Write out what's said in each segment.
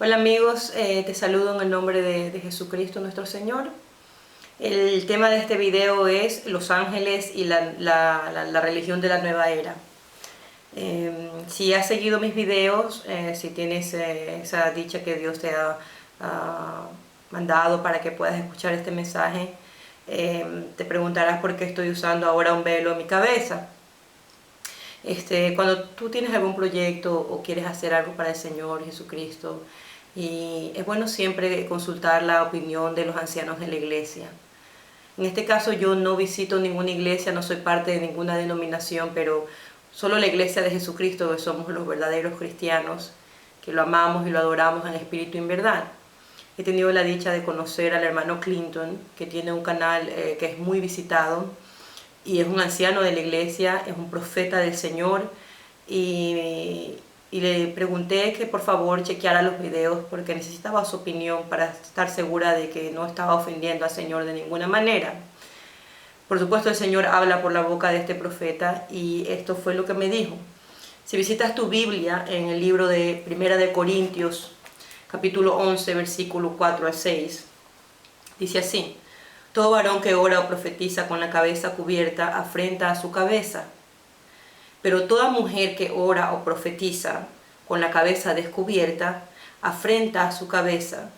Hola amigos, te saludo en el nombre de Jesucristo nuestro Señor. El tema de este video es los ángeles y la religión de la nueva era. Si has seguido mis videos, si tienes esa dicha que Dios te ha mandado para que puedas escuchar este mensaje, te preguntarás por qué estoy usando ahora un velo en mi cabeza. Cuando tú tienes algún proyecto o quieres hacer algo para el Señor Jesucristo, y es bueno siempre consultar la opinión de los ancianos de la iglesia. En este caso yo no visito ninguna iglesia, no soy parte de ninguna denominación, pero solo la iglesia de Jesucristo, que somos los verdaderos cristianos, que lo amamos y lo adoramos en espíritu y en verdad. He tenido la dicha de conocer al hermano Clinton, que tiene un canal que es muy visitado, y es un anciano de la iglesia, es un profeta del Señor, y le pregunté que por favor chequeara los videos porque necesitaba su opinión para estar segura de que no estaba ofendiendo al Señor de ninguna manera. Por supuesto, el Señor habla por la boca de este profeta y esto fue lo que me dijo. Si visitas tu Biblia en el libro de Primera de Corintios, capítulo 11, versículo 4 al 6, dice así: todo varón que ora o profetiza con la cabeza cubierta afrenta a su cabeza. Pero toda mujer que ora o profetiza con la cabeza descubierta afrenta a su cabeza,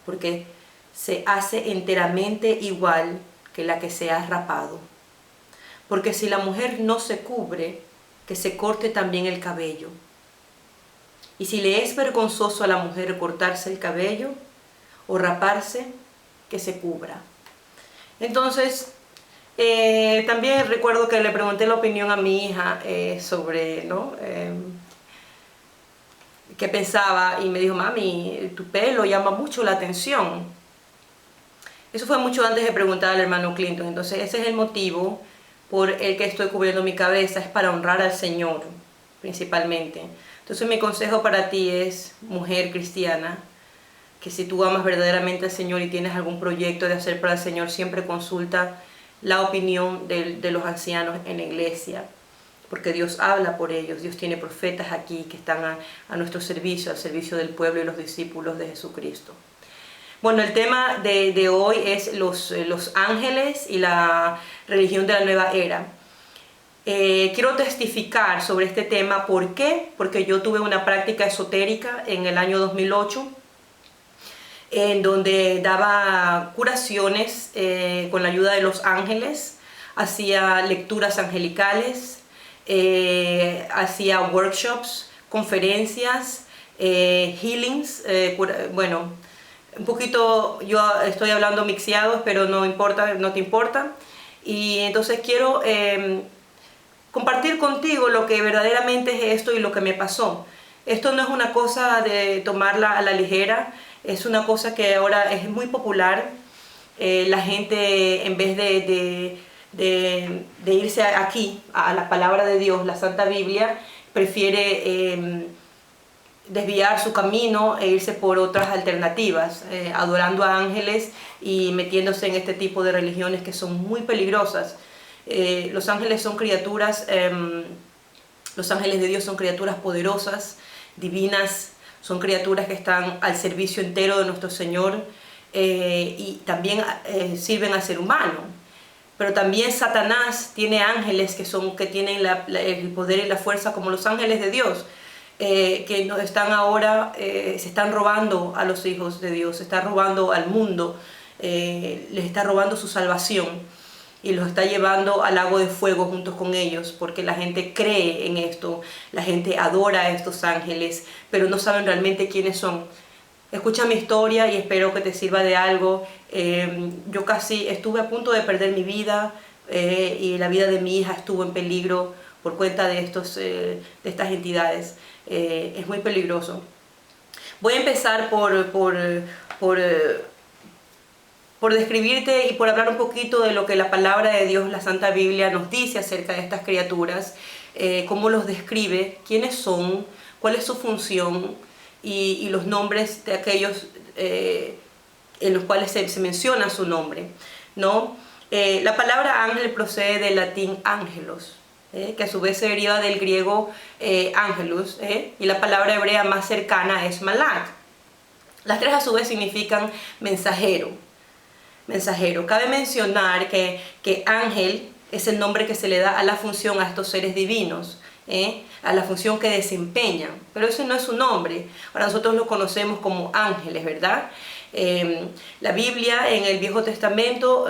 porque se hace enteramente igual que la que se ha rapado. Porque si la mujer no se cubre, que se corte también el cabello. Y si le es vergonzoso a la mujer cortarse el cabello o raparse, que se cubra. Entonces, también recuerdo que le pregunté la opinión a mi hija sobre qué pensaba, y me dijo: mami, tu pelo llama mucho la atención. Eso fue mucho antes de preguntar al hermano Clinton. Entonces ese es el motivo por el que estoy cubriendo mi cabeza, es para honrar al Señor principalmente. Entonces mi consejo para ti es, mujer cristiana, que si tú amas verdaderamente al Señor y tienes algún proyecto de hacer para el Señor, siempre consulta la opinión de los ancianos en la iglesia, porque Dios habla por ellos. Dios tiene profetas aquí que están a nuestro servicio, al servicio del pueblo y los discípulos de Jesucristo. Bueno, el tema de hoy es los ángeles y la religión de la nueva era. Quiero testificar sobre este tema. ¿Por qué? Porque yo tuve una práctica esotérica en el año 2008, en donde daba curaciones con la ayuda de los ángeles, hacía lecturas angelicales, hacía workshops, conferencias, healings, un poquito yo estoy hablando mixeado, pero no importa, no te importa. Y entonces quiero compartir contigo lo que verdaderamente es esto y lo que me pasó. Esto no es una cosa de tomarla a la ligera, es una cosa que ahora es muy popular. La gente, en vez de irse aquí a la palabra de Dios, la Santa Biblia, prefiere desviar su camino e irse por otras alternativas, adorando a ángeles y metiéndose en este tipo de religiones que son muy peligrosas. Los ángeles son criaturas, los ángeles de Dios son criaturas poderosas, divinas, son criaturas que están al servicio entero de nuestro Señor, y también sirven al ser humano. Pero también Satanás tiene ángeles que tienen el poder y la fuerza como los ángeles de Dios, que nos están ahora, se están robando a los hijos de Dios, se están robando al mundo, les está robando su salvación y los está llevando al lago de fuego juntos con ellos, porque la gente cree en esto, la gente adora a estos ángeles, pero no saben realmente quiénes son. Escucha mi historia y espero que te sirva de algo. Yo casi estuve a punto de perder mi vida, y la vida de mi hija estuvo en peligro por cuenta de estas entidades. Es muy peligroso. Voy a empezar por describirte y por hablar un poquito de lo que la palabra de Dios, la Santa Biblia, nos dice acerca de estas criaturas, cómo los describe, quiénes son, cuál es su función y los nombres de aquellos en los cuales se menciona su nombre, ¿no? La palabra ángel procede del latín ángelos, que a su vez se deriva del griego angelus, y la palabra hebrea más cercana es malak. Las tres a su vez significan mensajero. Mensajero. Cabe mencionar que ángel es el nombre que se le da a la función a estos seres divinos, a la función que desempeñan, pero ese no es su nombre. Ahora nosotros lo conocemos como ángeles, ¿verdad? La Biblia en el Viejo Testamento,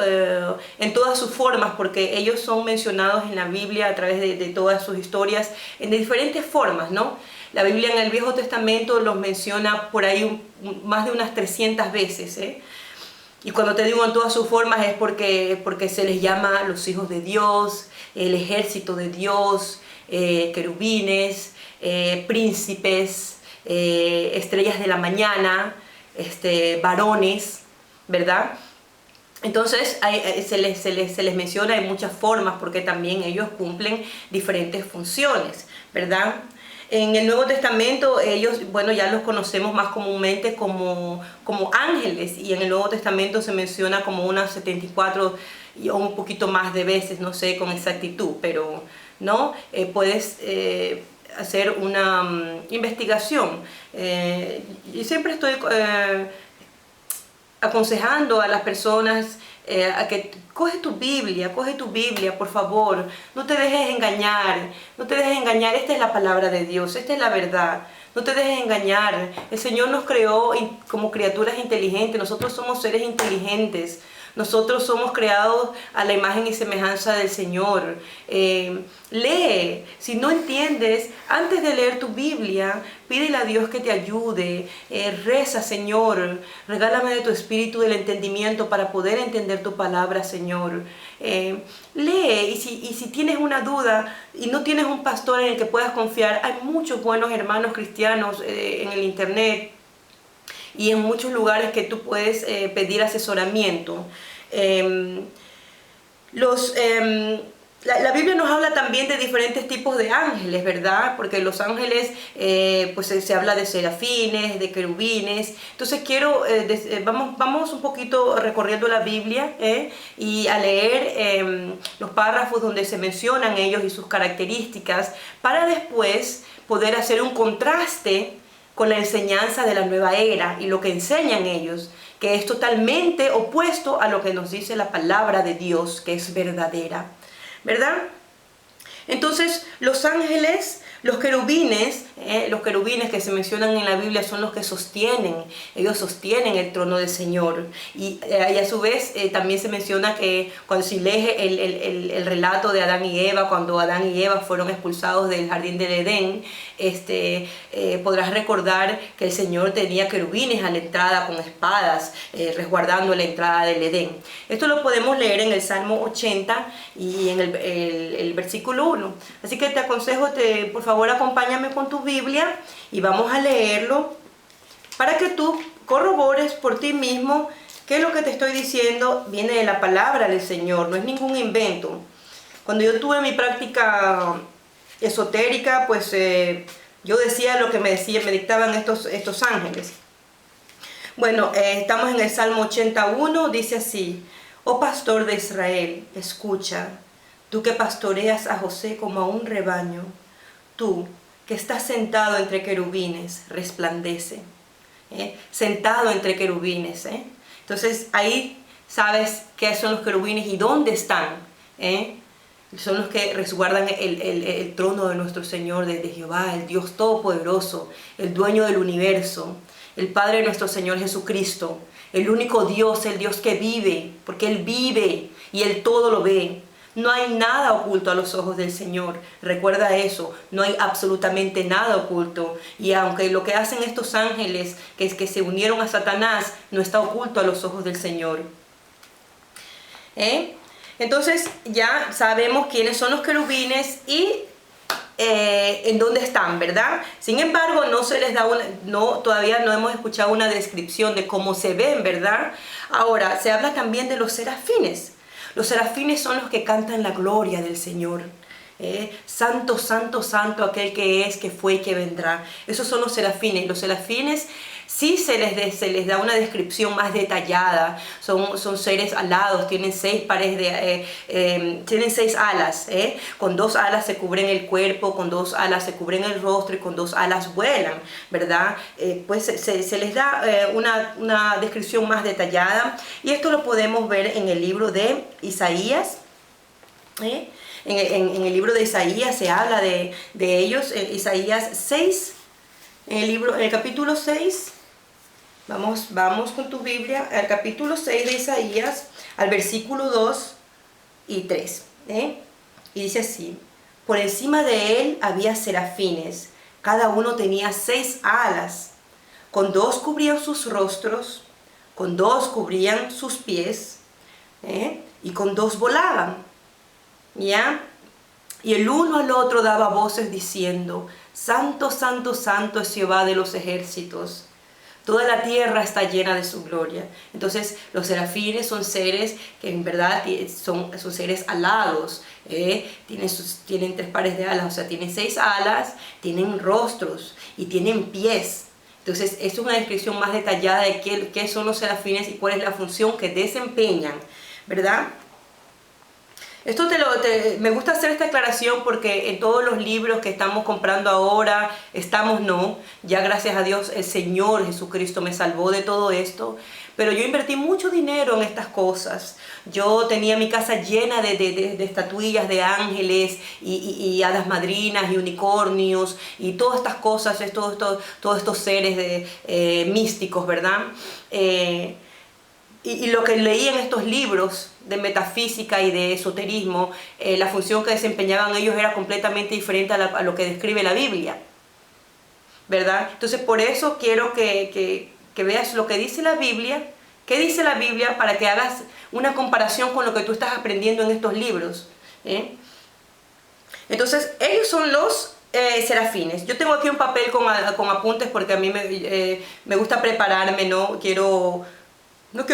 en todas sus formas, porque ellos son mencionados en la Biblia a través de todas sus historias, en diferentes formas, ¿no? La Biblia en el Viejo Testamento los menciona por ahí más de unas 300 veces, Y cuando te digo en todas sus formas es porque se les llama los hijos de Dios, el ejército de Dios, querubines, príncipes, estrellas de la mañana, varones, ¿verdad? Entonces se les menciona en muchas formas porque también ellos cumplen diferentes funciones, ¿verdad? En el Nuevo Testamento ellos, bueno, ya los conocemos más comúnmente como ángeles, y en el Nuevo Testamento se menciona como unas 74 o un poquito más de veces, no sé con exactitud, pero no puedes hacer una investigación. Y siempre estoy aconsejando a las personas a que coge tu Biblia, por favor, no te dejes engañar, esta es la palabra de Dios, esta es la verdad, no te dejes engañar. El Señor nos creó como criaturas inteligentes, nosotros somos seres inteligentes, nosotros somos creados a la imagen y semejanza del Señor. Lee, si no entiendes, antes de leer tu Biblia, pídele a Dios que te ayude, reza, Señor, regálame de tu espíritu del entendimiento para poder entender tu palabra, Señor. Lee, y si tienes una duda y no tienes un pastor en el que puedas confiar, hay muchos buenos hermanos cristianos en el internet y en muchos lugares que tú puedes pedir asesoramiento. La Biblia nos habla también de diferentes tipos de ángeles, ¿verdad? Porque los ángeles, pues se habla de serafines, de querubines. Entonces vamos un poquito recorriendo la Biblia y a leer los párrafos donde se mencionan ellos y sus características, para después poder hacer un contraste con la enseñanza de la nueva era y lo que enseñan ellos, que es totalmente opuesto a lo que nos dice la palabra de Dios, que es verdadera, ¿verdad? Entonces, los ángeles, los querubines que se mencionan en la Biblia son los que ellos sostienen el trono del Señor. Y a su vez también se menciona que cuando se lee el relato de Adán y Eva, cuando Adán y Eva fueron expulsados del jardín del Edén, podrás recordar que el Señor tenía querubines a la entrada con espadas, resguardando la entrada del Edén. Esto lo podemos leer en el Salmo 80 y en el versículo 1. Así que te aconsejo, por favor, acompáñame con tu Biblia y vamos a leerlo para que tú corrobores por ti mismo que lo que te estoy diciendo viene de la palabra del Señor, no es ningún invento. Cuando yo tuve mi práctica esotérica, pues yo decía lo que me dictaban estos ángeles. Bueno, estamos en el Salmo 81, dice así: Oh pastor de Israel, escucha, tú que pastoreas a José como a un rebaño, tú que estás sentado entre querubines, resplandece. Sentado entre querubines. Entonces ahí sabes qué son los querubines y dónde están. Son los que resguardan el trono de nuestro Señor, de Jehová, el Dios Todopoderoso, el dueño del universo, el Padre de nuestro Señor Jesucristo, el único Dios, el Dios que vive, porque Él vive y Él todo lo ve. No hay nada oculto a los ojos del Señor. Recuerda eso, no hay absolutamente nada oculto. Y aunque lo que hacen estos ángeles, que es que se unieron a Satanás, no está oculto a los ojos del Señor. Entonces ya sabemos quiénes son los querubines y en dónde están, ¿verdad? Sin embargo, no se les da todavía no hemos escuchado una descripción de cómo se ven, ¿verdad? Ahora, se habla también de los serafines. Los serafines son los que cantan la gloria del Señor. Santo, santo, santo aquel que es, que fue y que vendrá. Esos son los serafines. Los serafines sí se les da una descripción más detallada. Son seres alados, tienen 6 pares tienen 6 alas. Con 2 alas se cubren el cuerpo, con 2 alas se cubren el rostro y con 2 alas vuelan, ¿verdad? Pues se les da una descripción más detallada, y esto lo podemos ver en el libro de Isaías. En el libro de Isaías se habla de ellos. Isaías 6, en el capítulo 6, vamos con tu Biblia al capítulo 6 de Isaías, al versículo 2 y 3. Y dice así: por encima de él había serafines, cada uno tenía 6 alas, con 2 cubrían sus rostros, con 2 cubrían sus pies, y con 2 volaban. ¿Ya? Y el uno al otro daba voces diciendo: Santo, santo, santo es Jehová de los ejércitos. Toda la tierra está llena de su gloria. Entonces los serafines son seres que en verdad son seres alados. Tienen 3 pares de alas, o sea, tienen 6 alas, tienen rostros y tienen pies. Entonces es una descripción más detallada de qué son los serafines y cuál es la función que desempeñan, ¿verdad? Esto me gusta hacer esta aclaración porque en todos los libros que estamos comprando ahora, ya gracias a Dios el Señor Jesucristo me salvó de todo esto, pero yo invertí mucho dinero en estas cosas. Yo tenía mi casa llena de estatuillas de ángeles y hadas madrinas y unicornios y todas estas cosas, todos estos seres místicos, ¿verdad? Y lo que leí en estos libros de metafísica y de esoterismo, la función que desempeñaban ellos era completamente diferente a lo que describe la Biblia, ¿verdad? Entonces por eso quiero que veas lo que dice la Biblia, qué dice la Biblia, para que hagas una comparación con lo que tú estás aprendiendo en estos libros. Entonces ellos son los serafines. Yo tengo aquí un papel con apuntes porque a mí me gusta prepararme, no quiero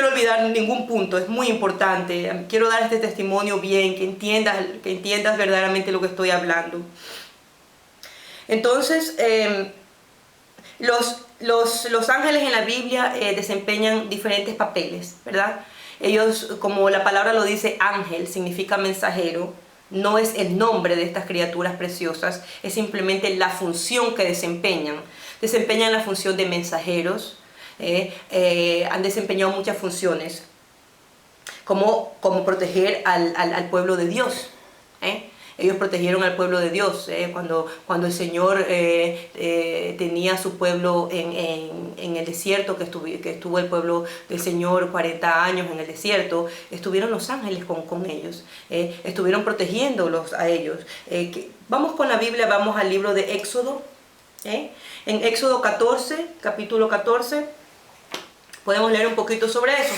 olvidar ningún punto, es muy importante. Quiero dar este testimonio bien, que entiendas verdaderamente lo que estoy hablando. Entonces, los ángeles en la Biblia desempeñan diferentes papeles, ¿verdad? Ellos, como la palabra lo dice, ángel significa mensajero. No es el nombre de estas criaturas preciosas, es simplemente la función que desempeñan. Desempeñan la función de mensajeros. Han desempeñado muchas funciones, como proteger al pueblo de Dios. Ellos protegieron al pueblo de Dios. Cuando el Señor tenía a su pueblo en el desierto, que estuvo el pueblo del Señor 40 años en el desierto, estuvieron los ángeles con ellos, estuvieron protegiéndolos a ellos. Vamos con la Biblia, vamos al libro de Éxodo. En Éxodo 14, capítulo 14, podemos leer un poquito sobre eso.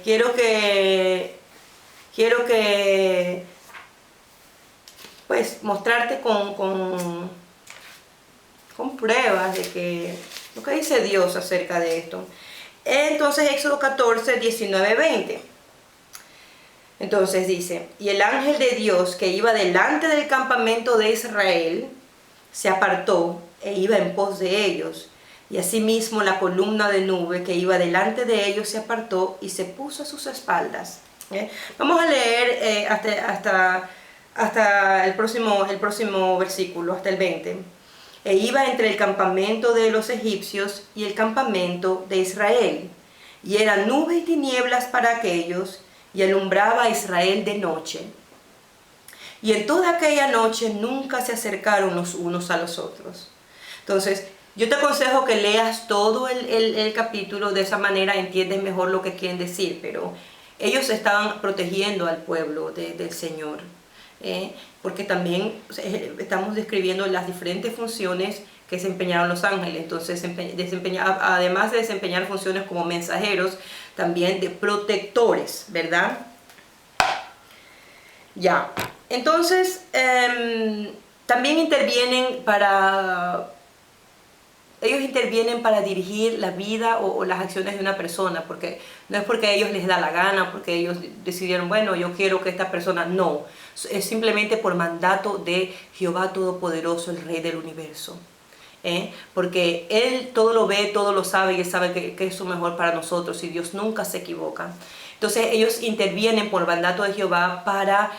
Quiero que pues mostrarte con pruebas de que lo que dice Dios acerca de esto. Entonces Éxodo 14, 19, 20. Entonces dice: y el ángel de Dios que iba delante del campamento de Israel se apartó e iba en pos de ellos. Y asimismo la columna de nube que iba delante de ellos se apartó y se puso a sus espaldas. Vamos a leer hasta el próximo versículo, hasta el 20. E iba entre el campamento de los egipcios y el campamento de Israel. Y era nube y tinieblas para aquellos, y alumbraba a Israel de noche. Y en toda aquella noche nunca se acercaron los unos a los otros. Entonces, yo te aconsejo que leas todo el capítulo, de esa manera entiendes mejor lo que quieren decir, pero ellos estaban protegiendo al pueblo del Señor, porque también estamos describiendo las diferentes funciones que desempeñaron los ángeles. Entonces, además de desempeñar funciones como mensajeros, también de protectores, ¿verdad? Ya, entonces, también intervienen intervienen para dirigir la vida o las acciones de una persona, porque no es porque a ellos les da la gana, porque ellos decidieron, bueno, yo quiero que esta persona, no, es simplemente por mandato de Jehová Todopoderoso, el Rey del universo. Porque Él todo lo ve, todo lo sabe y Él sabe que es lo mejor para nosotros y Dios nunca se equivoca. Entonces ellos intervienen por mandato de Jehová para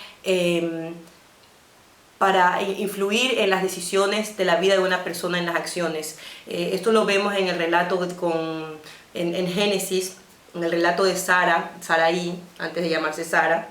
influir en las decisiones de la vida de una persona, en las acciones. Esto lo vemos en el relato en Génesis, en el relato de Sarai, antes de llamarse Sara.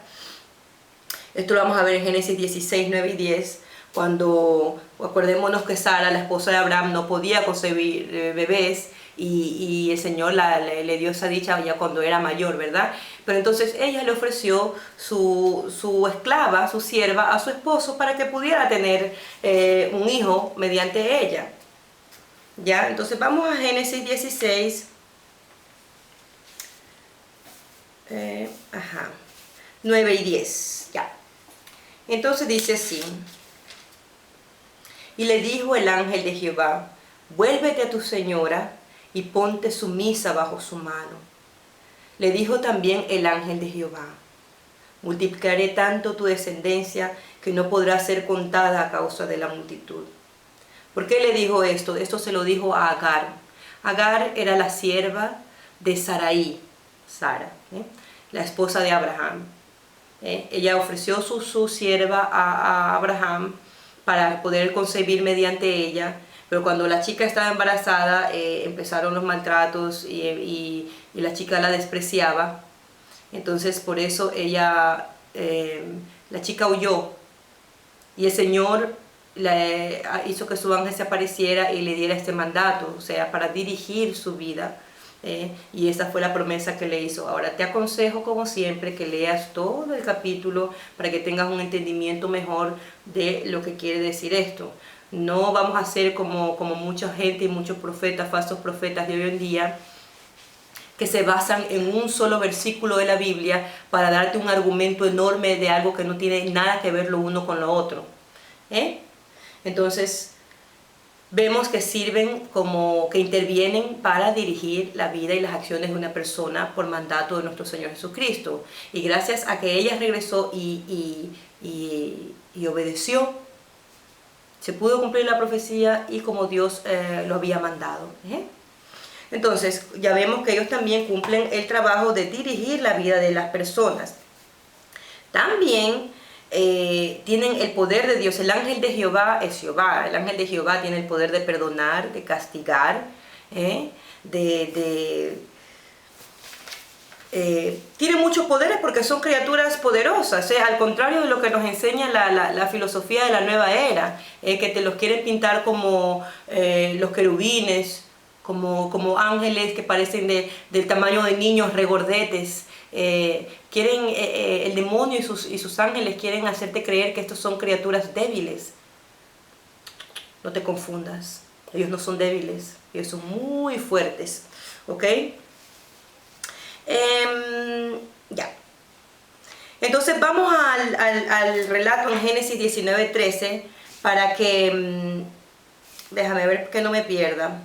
Esto lo vamos a ver en Génesis 16, 9 y 10, cuando acordémonos que Sara, la esposa de Abraham, no podía concebir bebés y el Señor le dio esa dicha ya cuando era mayor, ¿verdad? Pero entonces ella le ofreció su esclava, su sierva, a su esposo para que pudiera tener un hijo mediante ella. ¿Ya? Entonces vamos a Génesis 16. 9 y 10. Ya. Entonces dice así. Y le dijo el ángel de Jehová, vuélvete a tu señora y ponte sumisa bajo su mano. Le dijo también el ángel de Jehová, multiplicaré tanto tu descendencia que no podrá ser contada a causa de la multitud. ¿Por qué le dijo esto? Esto se lo dijo a Agar. Agar era la sierva de Sarai, Sara, la esposa de Abraham. Ella ofreció su sierva a Abraham para poder concebir mediante ella, pero cuando la chica estaba embarazada empezaron los maltratos y la chica la despreciaba. Entonces por eso la chica huyó y el Señor hizo que su ángel se apareciera y le diera este mandato, o sea, para dirigir su vida. Y esa fue la promesa que le hizo. Ahora te aconsejo, como siempre, que leas todo el capítulo para que tengas un entendimiento mejor de lo que quiere decir esto. No vamos a ser como mucha gente y muchos profetas, falsos profetas de hoy en día, que se basan en un solo versículo de la Biblia para darte un argumento enorme de algo que no tiene nada que ver lo uno con lo otro. Entonces vemos que que intervienen para dirigir la vida y las acciones de una persona por mandato de nuestro Señor Jesucristo. Y gracias a que ella regresó y obedeció, se pudo cumplir la profecía y como Dios lo había mandado. Entonces ya vemos que ellos también cumplen el trabajo de dirigir la vida de las personas. También tienen el poder de Dios. El ángel de Jehová es Jehová. El ángel de Jehová tiene el poder de perdonar, de castigar, tiene muchos poderes porque son criaturas poderosas, al contrario de lo que nos enseña la filosofía de la nueva era, que te los quieren pintar como los querubines, como ángeles que parecen del tamaño de niños regordetes. El demonio y sus ángeles quieren hacerte creer que estos son criaturas débiles. No te confundas, ellos no son débiles, ellos son muy fuertes, ¿ok? Ya. Entonces vamos al relato en Génesis 19:13 para que, déjame ver que no me pierda.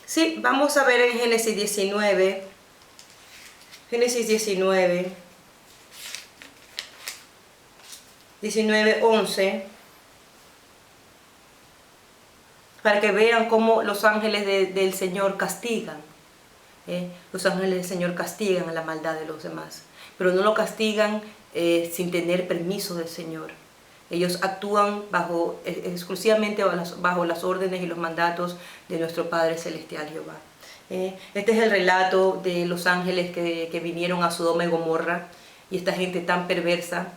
Sí, vamos a ver en Génesis 19, 19:11, para que vean cómo los ángeles del Señor castigan. Los ángeles del Señor castigan a la maldad de los demás, pero no lo castigan sin tener permiso del Señor. Ellos actúan exclusivamente bajo las órdenes y los mandatos de nuestro Padre Celestial Jehová. Este es el relato de los ángeles que vinieron a Sodoma y Gomorra, y esta gente tan perversa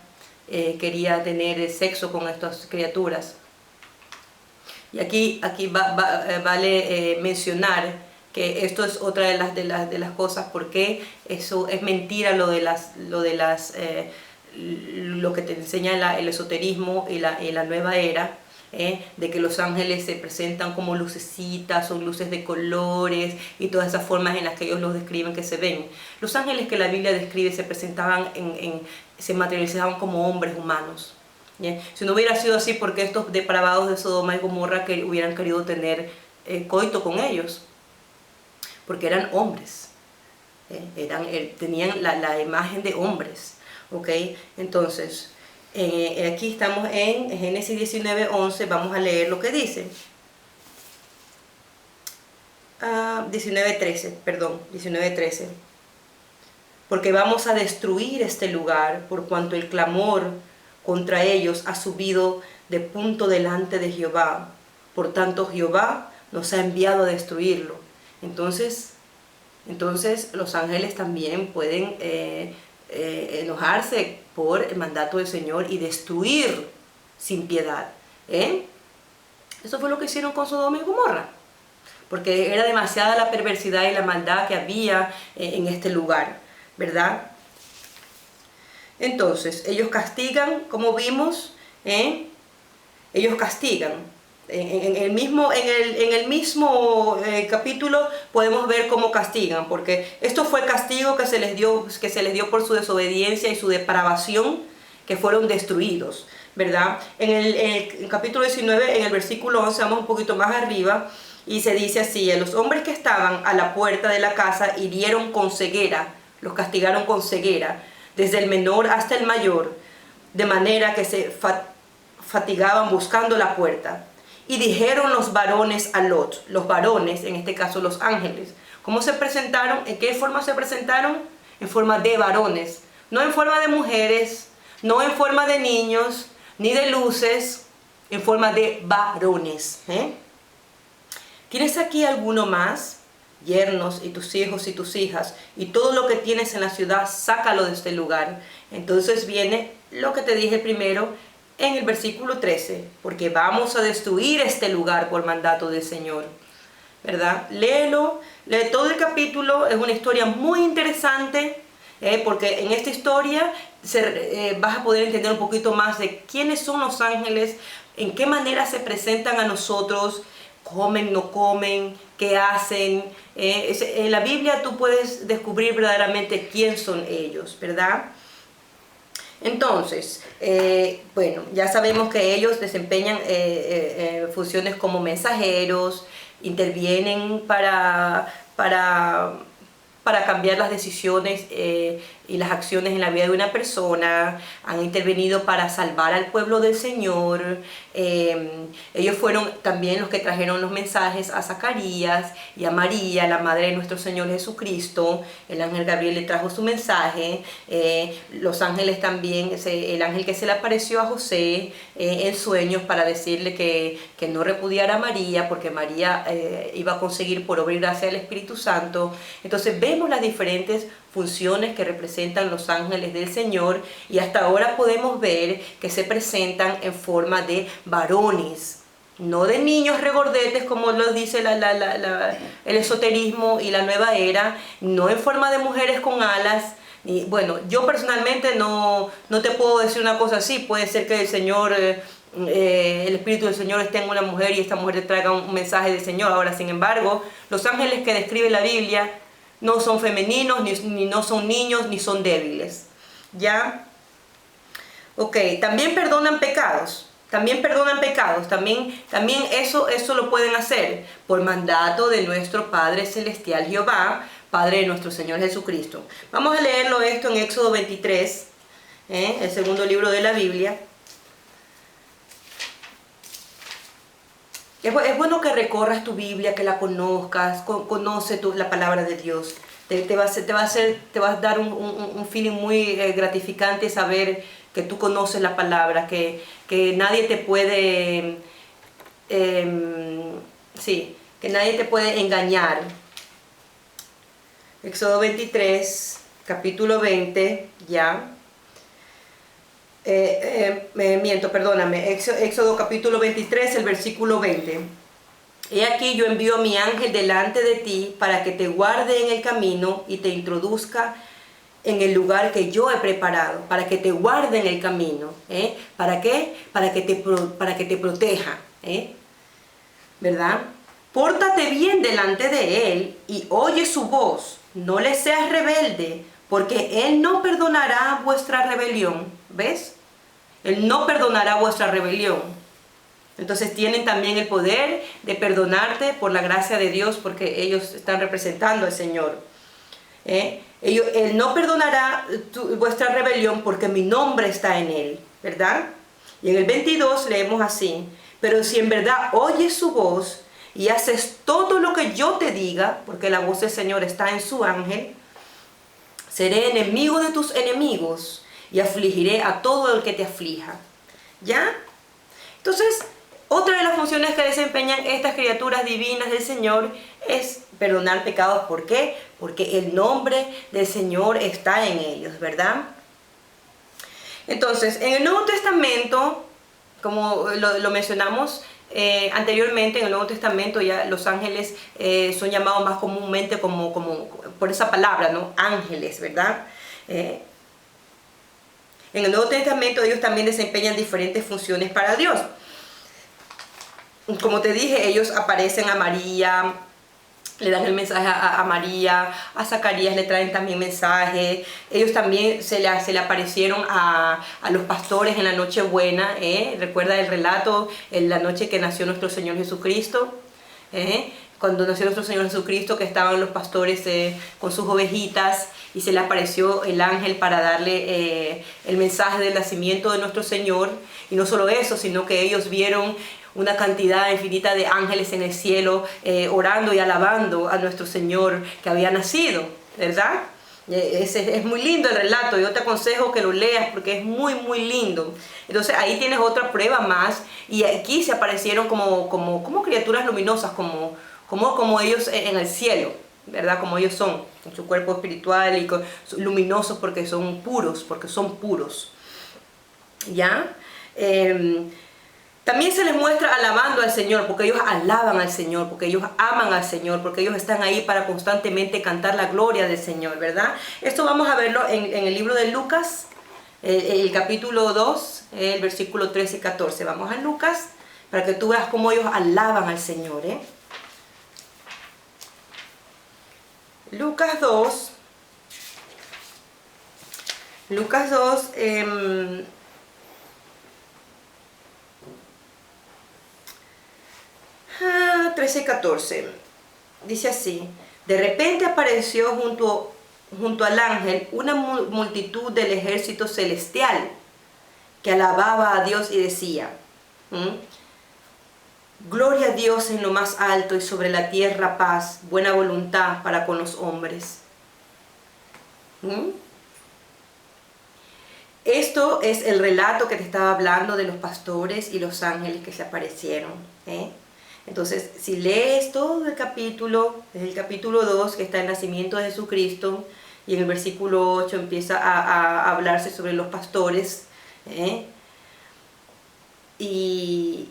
quería tener sexo con estas criaturas. Y aquí vale mencionar que esto es otra de las cosas, porque eso es mentira lo que te enseña el esoterismo y la nueva era, de que los ángeles se presentan como lucecitas, son luces de colores y todas esas formas en las que ellos los describen que se ven. Los ángeles que la Biblia describe se presentaban se materializaban como hombres humanos, ¿Bien? Si no hubiera sido así, porque estos depravados de Sodoma y Gomorra que hubieran querido tener coito con ellos, porque eran hombres, tenían la imagen de hombres, ¿ok? Entonces, aquí estamos en Génesis 19:11, vamos a leer lo que dice. 19:13. Porque vamos a destruir este lugar, por cuanto el clamor contra ellos ha subido de punto delante de Jehová. Por tanto, Jehová nos ha enviado a destruirlo. Entonces los ángeles también pueden enojarse por el mandato del Señor y destruir sin piedad. Eso fue lo que hicieron con Sodoma y Gomorra, porque era demasiada la perversidad y la maldad que había en este lugar, ¿verdad? Entonces, ellos castigan, como vimos, ellos castigan. En el mismo capítulo podemos ver cómo castigan, porque esto fue castigo que se les dio por su desobediencia y su depravación, que fueron destruidos, ¿verdad? En el capítulo 19, en el versículo 11, vamos un poquito más arriba, y se dice así: los hombres que estaban a la puerta de la casa hirieron con ceguera, los castigaron con ceguera, desde el menor hasta el mayor, de manera que se fatigaban buscando la puerta. Y dijeron los varones a Lot, los varones, en este caso los ángeles, ¿cómo se presentaron? ¿En qué forma se presentaron? En forma de varones, no en forma de mujeres, no en forma de niños, ni de luces, en forma de varones. ¿Tienes aquí alguno más? Yernos y tus hijos y tus hijas y todo lo que tienes en la ciudad, sácalo de este lugar. Entonces viene lo que te dije primero en el versículo 13, porque vamos a destruir este lugar por mandato del Señor, ¿verdad? Léelo, lee todo el capítulo, es una historia muy interesante, porque en esta historia vas a poder entender un poquito más de quiénes son los ángeles, en qué manera se presentan a nosotros, comen, no comen, qué hacen. En la Biblia tú puedes descubrir verdaderamente quién son ellos, ¿verdad? Entonces, bueno, ya sabemos que ellos desempeñan funciones como mensajeros, intervienen para cambiar las decisiones y las acciones en la vida de una persona, han intervenido para salvar al pueblo del Señor. Ellos fueron también los que trajeron los mensajes a Zacarías y a María, la madre de nuestro Señor Jesucristo. El ángel Gabriel le trajo su mensaje. Los ángeles también, el ángel que se le apareció a José en sueños para decirle que no repudiara a María, porque María iba a conseguir por obra y gracia del Espíritu Santo. Entonces vemos las diferentes funciones que representan los ángeles del Señor, y hasta ahora podemos ver que se presentan en forma de varones, no de niños regordetes como lo dice el esoterismo y la nueva era, no en forma de mujeres con alas. Y bueno, yo personalmente no te puedo decir una cosa así. Puede ser que el Señor, el Espíritu del Señor esté en una mujer y esta mujer te traiga un mensaje del Señor. Ahora, sin embargo, los ángeles que describe la Biblia no son femeninos, ni no son niños, ni son débiles. ¿Ya? Ok, también perdonan pecados. También eso lo pueden hacer por mandato de nuestro Padre Celestial Jehová, Padre de nuestro Señor Jesucristo. Vamos a leerlo esto en Éxodo 23, el segundo libro de la Biblia. Es bueno que recorras tu Biblia, que la conozcas, conoce la palabra de Dios. Te va a dar un feeling muy gratificante saber que tú conoces la palabra, que nadie te puede, que nadie te puede engañar. Éxodo 23, capítulo 20, ya. Éxodo capítulo 23, el versículo 20. He aquí yo envío a mi ángel delante de ti para que te guarde en el camino y te introduzca en el lugar que yo he preparado, para que te guarde en el camino. ¿Para qué? Para que te proteja. ¿Verdad? Pórtate bien delante de él y oye su voz. No le seas rebelde, porque él no perdonará vuestra rebelión. ¿Ves? Él no perdonará vuestra rebelión. Entonces tienen también el poder de perdonarte por la gracia de Dios, porque ellos están representando al Señor. Él no perdonará vuestra rebelión porque mi nombre está en él, ¿verdad? Y en el 22 leemos así: pero si en verdad oyes su voz y haces todo lo que yo te diga, porque la voz del Señor está en su ángel, seré enemigo de tus enemigos y afligiré a todo el que te aflija. ¿Ya? Entonces, otra de las funciones que desempeñan estas criaturas divinas del Señor es perdonar pecados. ¿Por qué? Porque el nombre del Señor está en ellos, ¿verdad? Entonces, en el Nuevo Testamento, como lo mencionamos anteriormente, en el Nuevo Testamento ya los ángeles son llamados más comúnmente como por esa palabra, ¿no? Ángeles, ¿verdad? En el Nuevo Testamento ellos también desempeñan diferentes funciones para Dios. Como te dije, ellos aparecen a María, le dan el mensaje a María, a Zacarías le traen también mensaje. Ellos también se le aparecieron a los pastores en la Nochebuena. Recuerda el relato, en la noche que nació nuestro Señor Jesucristo. Cuando nació nuestro Señor Jesucristo, que estaban los pastores con sus ovejitas y se le apareció el ángel para darle el mensaje del nacimiento de nuestro Señor. Y no solo eso, sino que ellos vieron una cantidad infinita de ángeles en el cielo orando y alabando a nuestro Señor que había nacido, ¿verdad? Es muy lindo el relato. Yo te aconsejo que lo leas porque es muy, muy lindo. Entonces ahí tienes otra prueba más. Y aquí se aparecieron como criaturas luminosas, como ellos en el cielo, ¿verdad? Como ellos son, con su cuerpo espiritual y luminosos porque son puros, ¿ya? También se les muestra alabando al Señor, porque ellos alaban al Señor, porque ellos aman al Señor, porque ellos están ahí para constantemente cantar la gloria del Señor, ¿verdad? Esto vamos a verlo en el libro de Lucas, el capítulo 2, el versículo 13 y 14. Vamos a Lucas para que tú veas cómo ellos alaban al Señor, Lucas 2, 13 y 14. Dice así: de repente apareció junto al ángel una multitud del ejército celestial que alababa a Dios y decía: gloria a Dios en lo más alto y sobre la tierra paz, buena voluntad para con los hombres. Esto es el relato que te estaba hablando de los pastores y los ángeles que se aparecieron. Entonces, si lees todo el capítulo, desde el capítulo 2, que está el nacimiento de Jesucristo, y en el versículo 8 empieza a hablarse sobre los pastores, y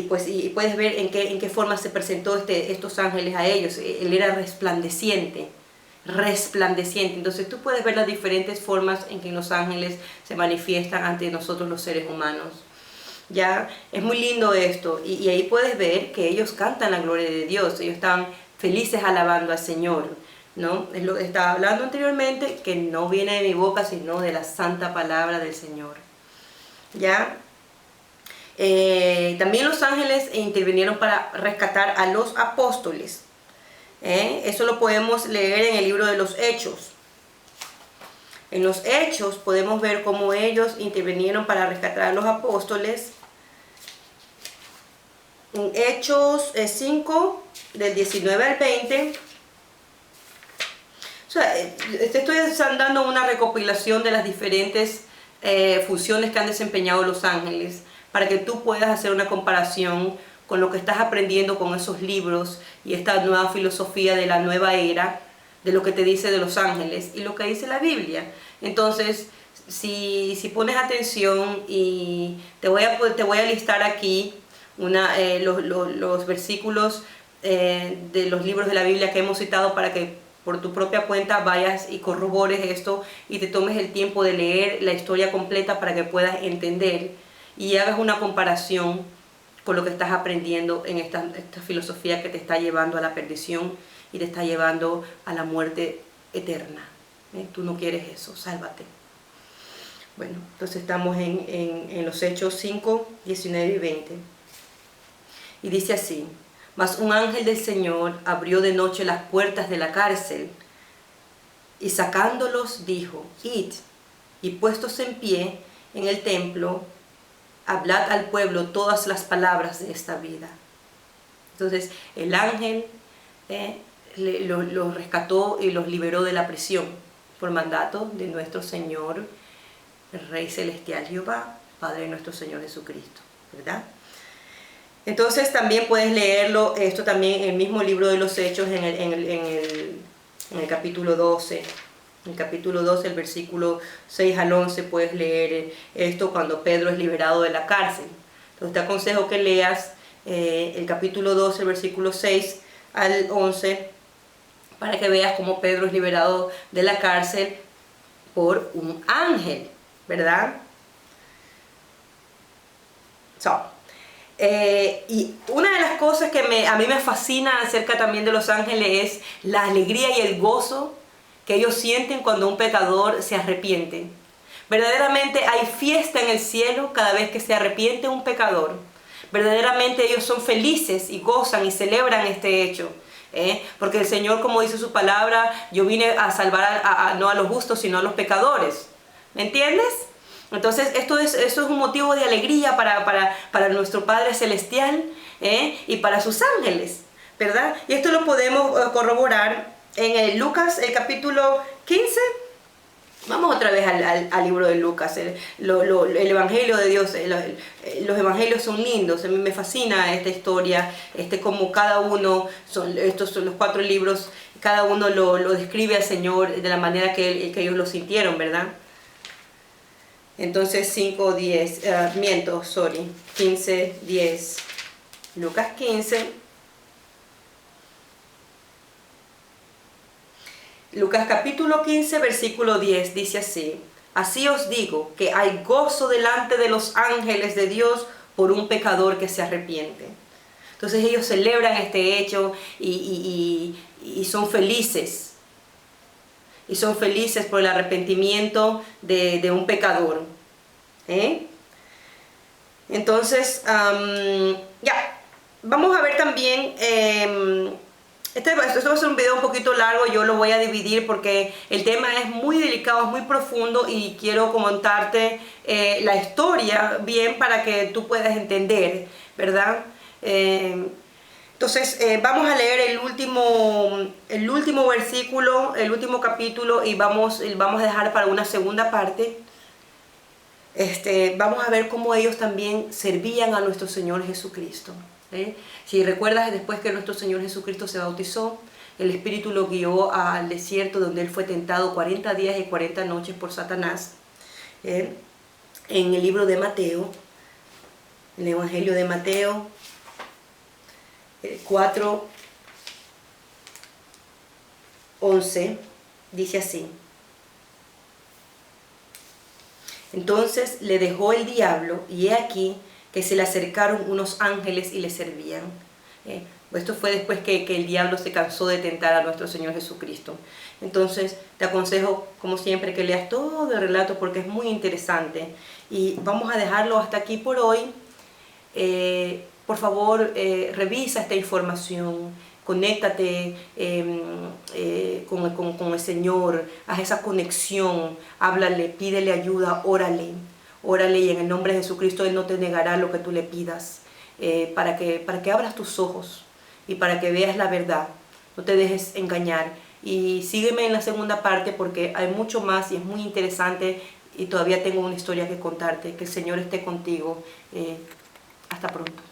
puedes ver en qué forma se presentó estos ángeles a ellos. Él era resplandeciente. Entonces tú puedes ver las diferentes formas en que los ángeles se manifiestan ante nosotros los seres humanos. Ya es muy lindo esto, y ahí puedes ver que ellos cantan la gloria de Dios. Ellos están felices alabando al Señor, ¿no? Es lo que estaba hablando anteriormente, que no viene de mi boca sino de la santa palabra del Señor. Ya también los ángeles intervinieron para rescatar a los apóstoles. Eso lo podemos leer en el libro de los Hechos. En los Hechos podemos ver cómo ellos intervinieron para rescatar a los apóstoles. En Hechos 5, del 19 al 20. O sea, te estoy dando una recopilación de las diferentes funciones que han desempeñado los ángeles, para que tú puedas hacer una comparación con lo que estás aprendiendo con esos libros y esta nueva filosofía de la nueva era, de lo que te dice de los ángeles y lo que dice la Biblia. Entonces, si pones atención, y te voy a listar aquí los versículos de los libros de la Biblia que hemos citado, para que por tu propia cuenta vayas y corrobores esto y te tomes el tiempo de leer la historia completa para que puedas entender y hagas una comparación con lo que estás aprendiendo en esta filosofía que te está llevando a la perdición y te está llevando a la muerte eterna. Tú no quieres eso, sálvate. Bueno, entonces estamos en los Hechos 5, 19 y 20. Y dice así: mas un ángel del Señor abrió de noche las puertas de la cárcel, y sacándolos dijo: id, y puestos en pie en el templo, hablad al pueblo todas las palabras de esta vida. Entonces el ángel los rescató y los liberó de la prisión por mandato de nuestro Señor, el Rey Celestial Jehová, Padre de nuestro Señor Jesucristo, ¿verdad? Entonces también puedes leerlo, esto también en el mismo libro de los Hechos, en el capítulo 12. En el capítulo 12, el versículo 6 al 11, puedes leer esto cuando Pedro es liberado de la cárcel. Entonces te aconsejo que leas el capítulo 12, el versículo 6 al 11, para que veas cómo Pedro es liberado de la cárcel por un ángel, ¿verdad? Y una de las cosas que a mí me fascina acerca también de los ángeles es la alegría y el gozo que ellos sienten cuando un pecador se arrepiente. Verdaderamente hay fiesta en el cielo cada vez que se arrepiente un pecador. Verdaderamente ellos son felices y gozan y celebran este hecho. Porque el Señor, como dice su palabra, yo vine a salvar no a los justos, sino a los pecadores. ¿Me entiendes? Entonces esto es un motivo de alegría para nuestro Padre Celestial y para sus ángeles, ¿verdad? Y esto lo podemos corroborar en Lucas, el capítulo 15. Vamos otra vez al libro de Lucas, el Evangelio de Dios. Los Evangelios son lindos, a mí me fascina esta historia, como cada uno, estos son los 4 libros, cada uno lo describe al Señor de la manera que ellos lo sintieron, ¿verdad? Entonces 15, 10, Lucas 15, Lucas capítulo 15, versículo 10, dice así: así os digo que hay gozo delante de los ángeles de Dios por un pecador que se arrepiente. Entonces ellos celebran este hecho y son felices. Y son felices por el arrepentimiento de un pecador. Entonces, vamos a ver también, esto va a ser un video un poquito largo, yo lo voy a dividir porque el tema es muy delicado, es muy profundo y quiero comentarte la historia bien para que tú puedas entender, ¿verdad? Entonces vamos a leer el último versículo, el último capítulo, y vamos a dejar para una segunda parte. Vamos a ver cómo ellos también servían a nuestro Señor Jesucristo. Si recuerdas, después que nuestro Señor Jesucristo se bautizó, el Espíritu lo guió al desierto, donde Él fue tentado 40 días y 40 noches por Satanás. En el libro de Mateo, el Evangelio de Mateo 4:11, dice así: entonces le dejó el diablo, y he aquí que se le acercaron unos ángeles y le servían. Esto fue después que el diablo se cansó de tentar a nuestro Señor Jesucristo. Entonces te aconsejo, como siempre, que leas todo el relato porque es muy interesante. Y vamos a dejarlo hasta aquí por hoy. Por favor, revisa esta información, conéctate con el Señor, haz esa conexión, háblale, pídele ayuda, órale, y en el nombre de Jesucristo Él no te negará lo que tú le pidas, para que abras tus ojos y para que veas la verdad, no te dejes engañar. Y sígueme en la segunda parte porque hay mucho más y es muy interesante y todavía tengo una historia que contarte. Que el Señor esté contigo. Hasta pronto.